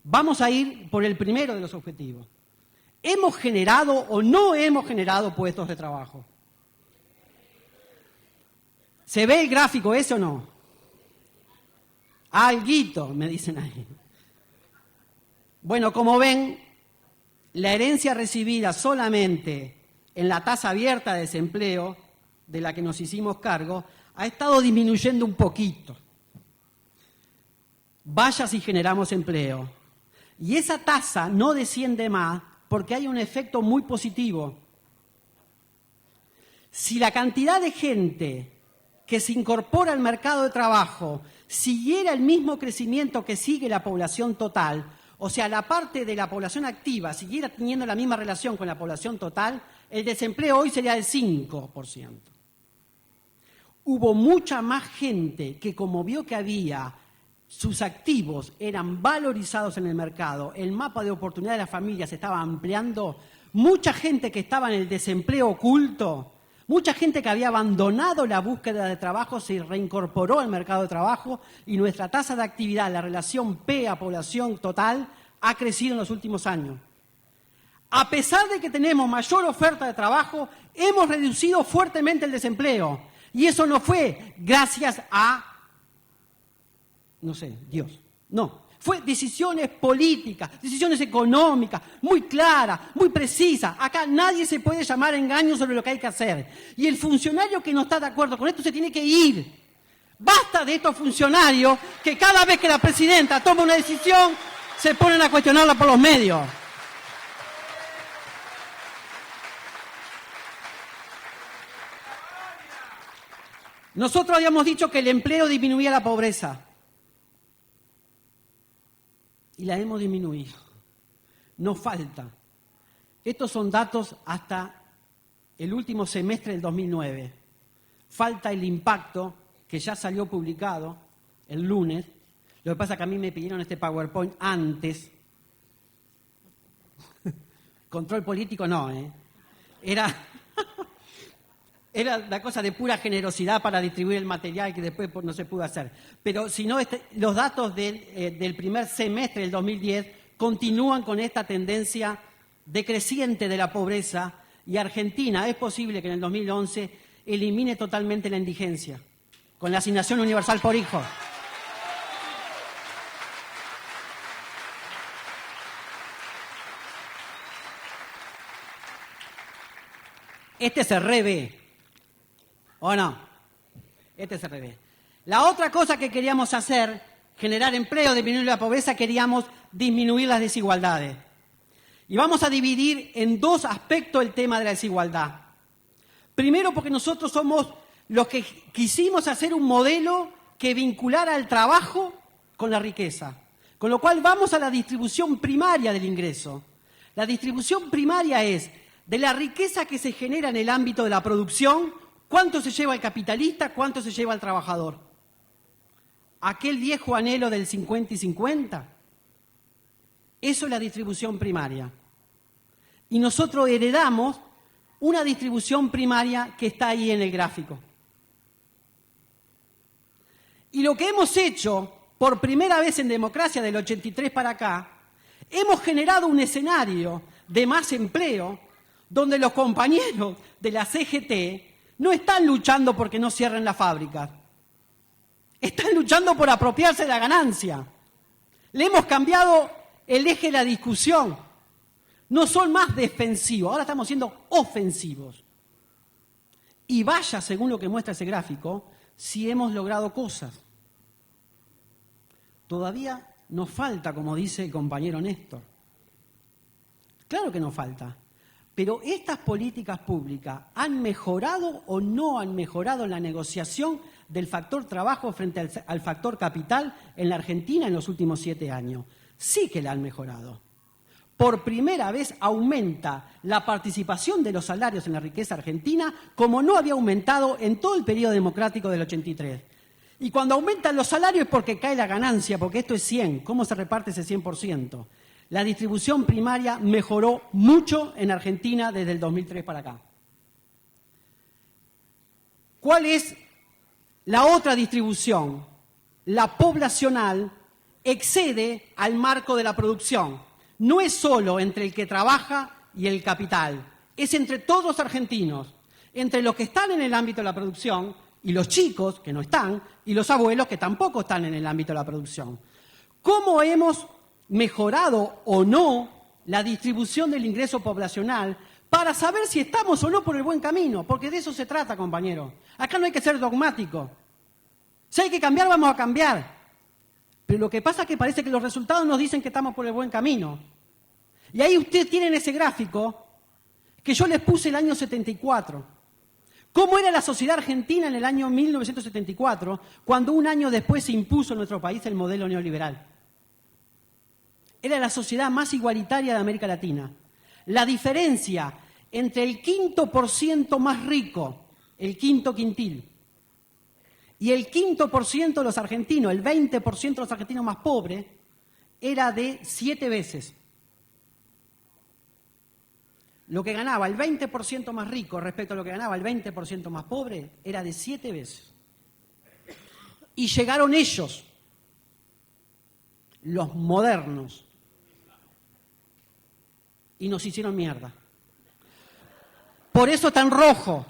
Vamos a ir por el primero de los objetivos. ¿Hemos generado o no hemos generado puestos de trabajo? ¿Se ve el gráfico ese o no? Alguito, me dicen ahí. Bueno, como ven, la herencia recibida solamente en la tasa abierta de desempleo, de la que nos hicimos cargo, ha estado disminuyendo un poquito. Vaya si generamos empleo. Y esa tasa no desciende más porque hay un efecto muy positivo. Si la cantidad de gente que se incorpora al mercado de trabajo siguiera el mismo crecimiento que sigue la población total, o sea, la parte de la población activa siguiera teniendo la misma relación con la población total, el desempleo hoy sería del 5%. Hubo mucha más gente que, como vio que había sus activos eran valorizados en el mercado, el mapa de oportunidad de las familias se estaba ampliando, mucha gente que estaba en el desempleo oculto, mucha gente que había abandonado la búsqueda de trabajo se reincorporó al mercado de trabajo y nuestra tasa de actividad, la relación P a población total, ha crecido en los últimos años. A pesar de que tenemos mayor oferta de trabajo, hemos reducido fuertemente el desempleo. Y eso no fue gracias a, no sé, Dios. No, fue decisiones políticas, decisiones económicas, muy claras, muy precisas. Acá nadie se puede llamar a engaño sobre lo que hay que hacer. Y el funcionario que no está de acuerdo con esto se tiene que ir. Basta de estos funcionarios que cada vez que la presidenta toma una decisión se ponen a cuestionarla por los medios. Nosotros habíamos dicho que el empleo disminuía la pobreza. Y la hemos disminuido. Nos falta. Estos son datos hasta el último semestre del 2009. Falta el impacto que ya salió publicado el lunes. Lo que pasa es que a mí me pidieron este PowerPoint antes. Control político no, Era la cosa de pura generosidad para distribuir el material que después no se pudo hacer. Pero si no, los datos del primer semestre del 2010 continúan con esta tendencia decreciente de la pobreza y Argentina es posible que en el 2011 elimine totalmente la indigencia con la asignación universal por hijo. Este se revé. ¿O no? Este se revé. La otra cosa que queríamos hacer, generar empleo, disminuir la pobreza, queríamos disminuir las desigualdades. Y vamos a dividir en dos aspectos el tema de la desigualdad. Primero, porque nosotros somos los que quisimos hacer un modelo que vinculara el trabajo con la riqueza. Con lo cual vamos a la distribución primaria del ingreso. La distribución primaria es de la riqueza que se genera en el ámbito de la producción, ¿cuánto se lleva el capitalista? ¿Cuánto se lleva el trabajador? Aquel viejo anhelo del 50 y 50. Eso es la distribución primaria. Y nosotros heredamos una distribución primaria que está ahí en el gráfico. Y lo que hemos hecho, por primera vez en democracia del 83 para acá, hemos generado un escenario de más empleo donde los compañeros de la CGT no están luchando porque no cierren la fábrica. Están luchando por apropiarse de la ganancia. Le hemos cambiado el eje de la discusión. No son más defensivos, ahora estamos siendo ofensivos. Y vaya, según lo que muestra ese gráfico, si hemos logrado cosas. Todavía nos falta, como dice el compañero Néstor. Claro que nos falta. Pero estas políticas públicas ¿han mejorado o no han mejorado la negociación del factor trabajo frente al factor capital en la Argentina en los últimos 7 años? Sí que la han mejorado. por primera vez aumenta la participación de los salarios en la riqueza argentina como no había aumentado en todo el periodo democrático del 83. Y cuando aumentan los salarios es porque cae la ganancia, porque esto es 100. ¿Cómo se reparte ese 100%? La distribución primaria mejoró mucho en Argentina desde el 2003 para acá. ¿Cuál es la otra distribución? La poblacional excede al marco de la producción. No es solo entre el que trabaja y el capital, es entre todos los argentinos, entre los que están en el ámbito de la producción y los chicos, que no están, y los abuelos, que tampoco están en el ámbito de la producción. ¿Cómo hemos mejorado o no la distribución del ingreso poblacional para saber si estamos o no por el buen camino? Porque de eso se trata, compañeros. Acá no hay que ser dogmático. Si hay que cambiar, vamos a cambiar. Pero lo que pasa es que parece que los resultados nos dicen que estamos por el buen camino. Y ahí ustedes tienen ese gráfico que yo les puse el año 74. ¿Cómo era la sociedad argentina en el año 1974, cuando un año después se impuso en nuestro país el modelo neoliberal? Era la sociedad más igualitaria de América Latina. La diferencia entre el 5% más rico, el quinto quintil, y el 5% de los argentinos, el 20% de los argentinos más pobres, era de 7 veces. Lo que ganaba el 20% más rico respecto a lo que ganaba el 20% más pobre era de 7 veces. Y llegaron ellos, los modernos, y nos hicieron mierda. Por eso está en rojo.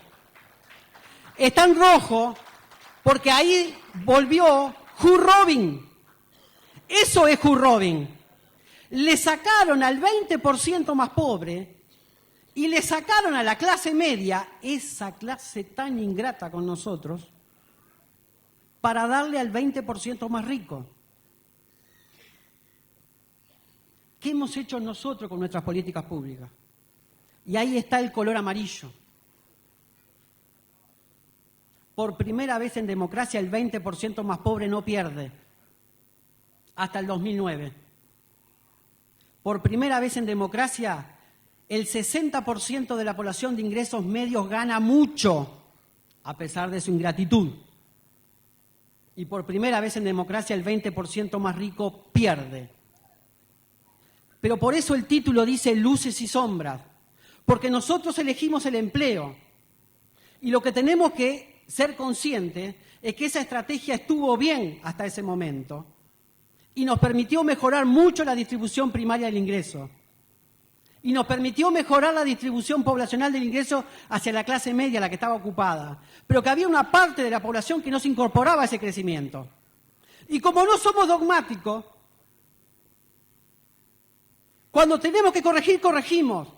Está en rojo porque ahí volvió Hugh Robin. Eso es Hugh Robin. Le sacaron al 20% más pobre y le sacaron a la clase media, esa clase tan ingrata con nosotros, para darle al 20% más rico. ¿Qué hemos hecho nosotros con nuestras políticas públicas? Y ahí está el color amarillo. Por primera vez en democracia el 20% más pobre no pierde, hasta el 2009. Por primera vez en democracia el 60% de la población de ingresos medios gana mucho, a pesar de su ingratitud. Y por primera vez en democracia el 20% más rico pierde. Pero por eso el título dice luces y sombras, porque nosotros elegimos el empleo. Y lo que tenemos que ser conscientes es que esa estrategia estuvo bien hasta ese momento y nos permitió mejorar mucho la distribución primaria del ingreso. Y nos permitió mejorar la distribución poblacional del ingreso hacia la clase media, la que estaba ocupada. Pero que había una parte de la población que no se incorporaba a ese crecimiento. Y como no somos dogmáticos, cuando tenemos que corregir, corregimos.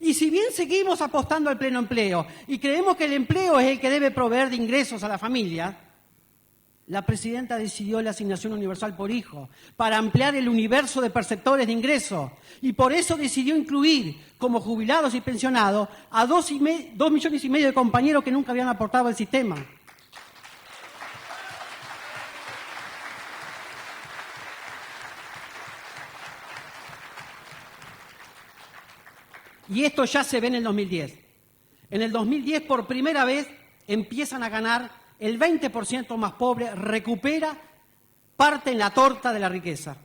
Y si bien seguimos apostando al pleno empleo y creemos que el empleo es el que debe proveer de ingresos a la familia, la presidenta decidió la asignación universal por hijo para ampliar el universo de perceptores de ingresos y por eso decidió incluir como jubilados y pensionados a 2,5 millones de compañeros que nunca habían aportado al sistema. Y esto ya se ve en el 2010. En el 2010, por primera vez, empiezan a ganar el 20% más pobre, recupera parte en la torta de la riqueza.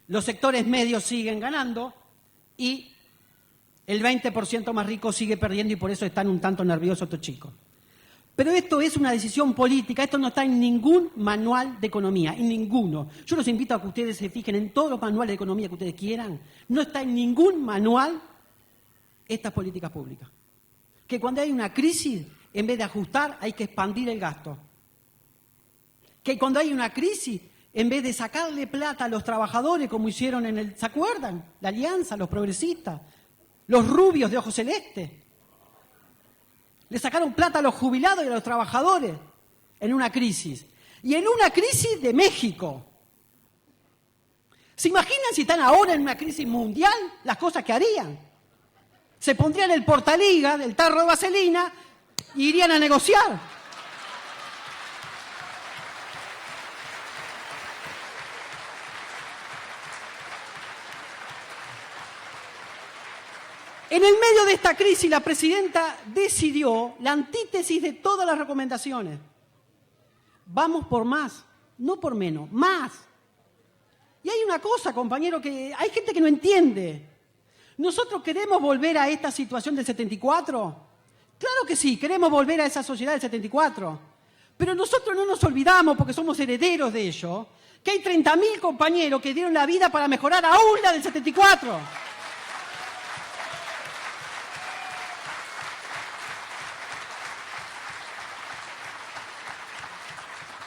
Los sectores medios siguen ganando y el 20% más rico sigue perdiendo y por eso están un tanto nerviosos estos chicos. Pero esto es una decisión política, esto no está en ningún manual de economía, en ninguno. Yo los invito a que ustedes se fijen en todos los manuales de economía que ustedes quieran. No está en ningún manual estas políticas públicas. Que cuando hay una crisis, en vez de ajustar, hay que expandir el gasto. Que cuando hay una crisis, en vez de sacarle plata a los trabajadores, como hicieron ¿se acuerdan? La Alianza, los progresistas, los rubios de ojos celestes. Le sacaron plata a los jubilados y a los trabajadores en una crisis. Y en una crisis de México. ¿Se imaginan si están ahora en una crisis mundial las cosas que harían? Se pondrían el portaliga del tarro de vaselina y irían a negociar. En el medio de esta crisis, la presidenta decidió la antítesis de todas las recomendaciones. Vamos por más, no por menos, más. Y hay una cosa, compañero, que hay gente que no entiende. ¿Nosotros queremos volver a esta situación del 74? Claro que sí, queremos volver a esa sociedad del 74. Pero nosotros no nos olvidamos, porque somos herederos de ello, que hay 30.000 compañeros que dieron la vida para mejorar aún la del 74.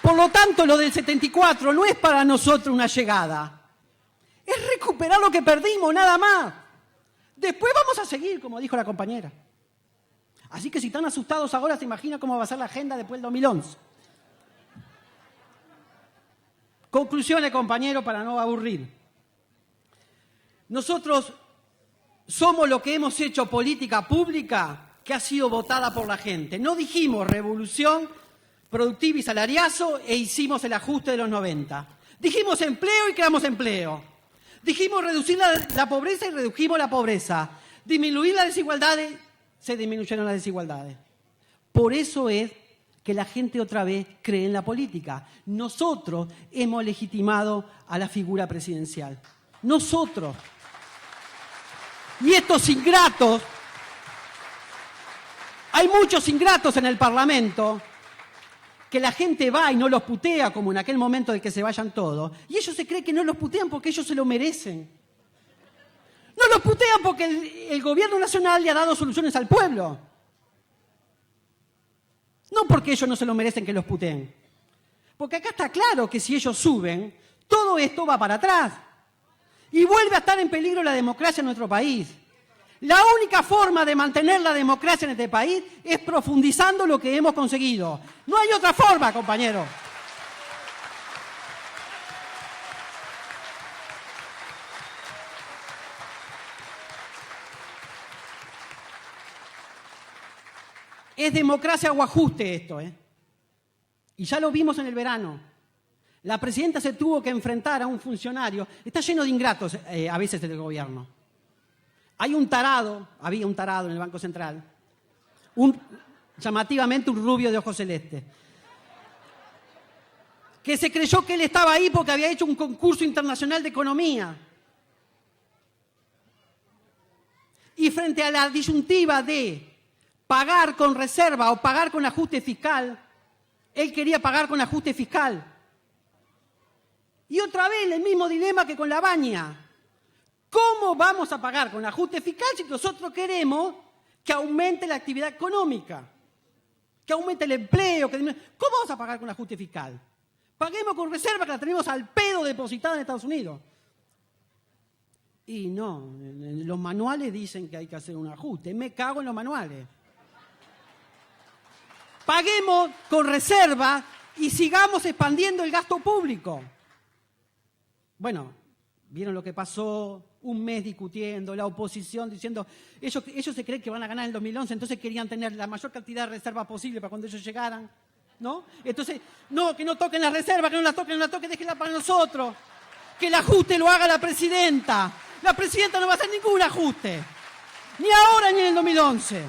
Por lo tanto, lo del 74 no es para nosotros una llegada. Es recuperar lo que perdimos, nada más. Después vamos a seguir, como dijo la compañera. Así que si están asustados ahora, se imaginan cómo va a ser la agenda después del 2011. Conclusiones, compañeros, para no aburrir. Nosotros somos lo que hemos hecho política pública que ha sido votada por la gente. No dijimos revolución productiva y salariazo e hicimos el ajuste de los 90. Dijimos empleo y creamos empleo. Dijimos reducir la pobreza y redujimos la pobreza. Disminuir las desigualdades, se disminuyeron las desigualdades. Por eso es que la gente otra vez cree en la política. Nosotros hemos legitimado a la figura presidencial. Nosotros. Y estos ingratos, hay muchos ingratos en el Parlamento, que la gente va y no los putea, como en aquel momento de que se vayan todos, y ellos se creen que no los putean porque ellos se lo merecen. No los putean porque el gobierno nacional le ha dado soluciones al pueblo. No porque ellos no se lo merecen que los puteen. Porque acá está claro que si ellos suben, todo esto va para atrás. Y vuelve a estar en peligro la democracia en nuestro país. La única forma de mantener la democracia en este país es profundizando lo que hemos conseguido. No hay otra forma, compañero. Es democracia o ajuste esto, ¿eh? Y ya lo vimos en el verano. La presidenta se tuvo que enfrentar a un funcionario. Está lleno de ingratos a veces el gobierno. Había un tarado en el Banco Central, llamativamente un rubio de ojos celestes, que se creyó que él estaba ahí porque había hecho un concurso internacional de economía. Y frente a la disyuntiva de pagar con reserva o pagar con ajuste fiscal, él quería pagar con ajuste fiscal. Y otra vez el mismo dilema que con la baña. ¿Cómo vamos a pagar con ajuste fiscal si nosotros queremos que aumente la actividad económica? Que aumente el empleo. ¿Cómo vamos a pagar con ajuste fiscal? Paguemos con reserva que la tenemos al pedo depositada en Estados Unidos. Y no, los manuales dicen que hay que hacer un ajuste. Me cago en los manuales. Paguemos con reserva y sigamos expandiendo el gasto público. Bueno, vieron lo que pasó, un mes discutiendo, la oposición diciendo, ellos se creen que van a ganar en el 2011, entonces querían tener la mayor cantidad de reserva posible para cuando ellos llegaran, ¿no? Entonces, no, que no toquen la reserva, que no la toquen, déjenla para nosotros. Que el ajuste lo haga la presidenta. La presidenta no va a hacer ningún ajuste, ni ahora ni en el 2011.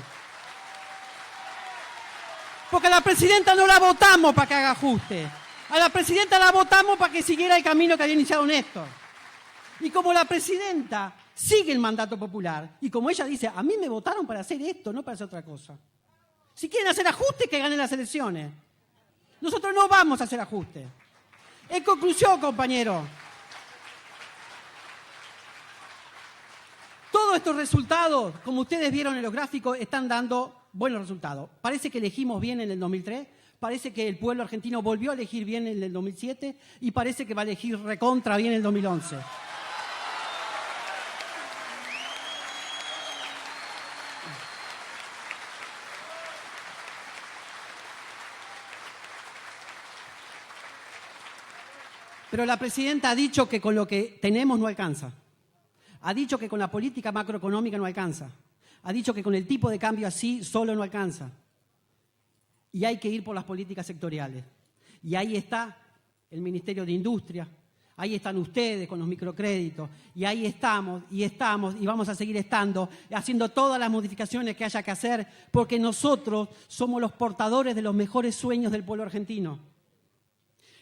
Porque a la presidenta no la votamos para que haga ajuste. A la presidenta la votamos para que siguiera el camino que había iniciado Néstor. Y como la presidenta sigue el mandato popular, y como ella dice, a mí me votaron para hacer esto, no para hacer otra cosa. Si quieren hacer ajustes, que ganen las elecciones. Nosotros no vamos a hacer ajustes. En conclusión, compañeros, todos estos resultados, como ustedes vieron en los gráficos, están dando buenos resultados. Parece que elegimos bien en el 2003, parece que el pueblo argentino volvió a elegir bien en el 2007 y parece que va a elegir recontra bien en el 2011. Pero la presidenta ha dicho que con lo que tenemos no alcanza. Ha dicho que con la política macroeconómica no alcanza. Ha dicho que con el tipo de cambio así solo no alcanza. Y hay que ir por las políticas sectoriales. Y ahí está el Ministerio de Industria, Ahí están ustedes con los microcréditos. Y ahí estamos, y vamos a seguir estando, haciendo todas las modificaciones que haya que hacer, porque nosotros somos los portadores de los mejores sueños del pueblo argentino.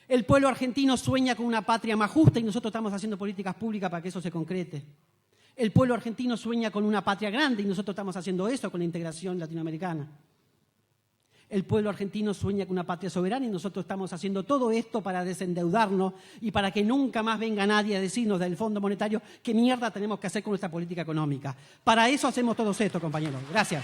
El pueblo argentino sueña con una patria más justa y nosotros estamos haciendo políticas públicas para que eso se concrete. El pueblo argentino sueña con una patria grande y nosotros estamos haciendo eso con la integración latinoamericana. El pueblo argentino sueña con una patria soberana y nosotros estamos haciendo todo esto para desendeudarnos y para que nunca más venga nadie a decirnos del Fondo Monetario qué mierda tenemos que hacer con nuestra política económica. Para eso hacemos todo esto, compañeros. Gracias.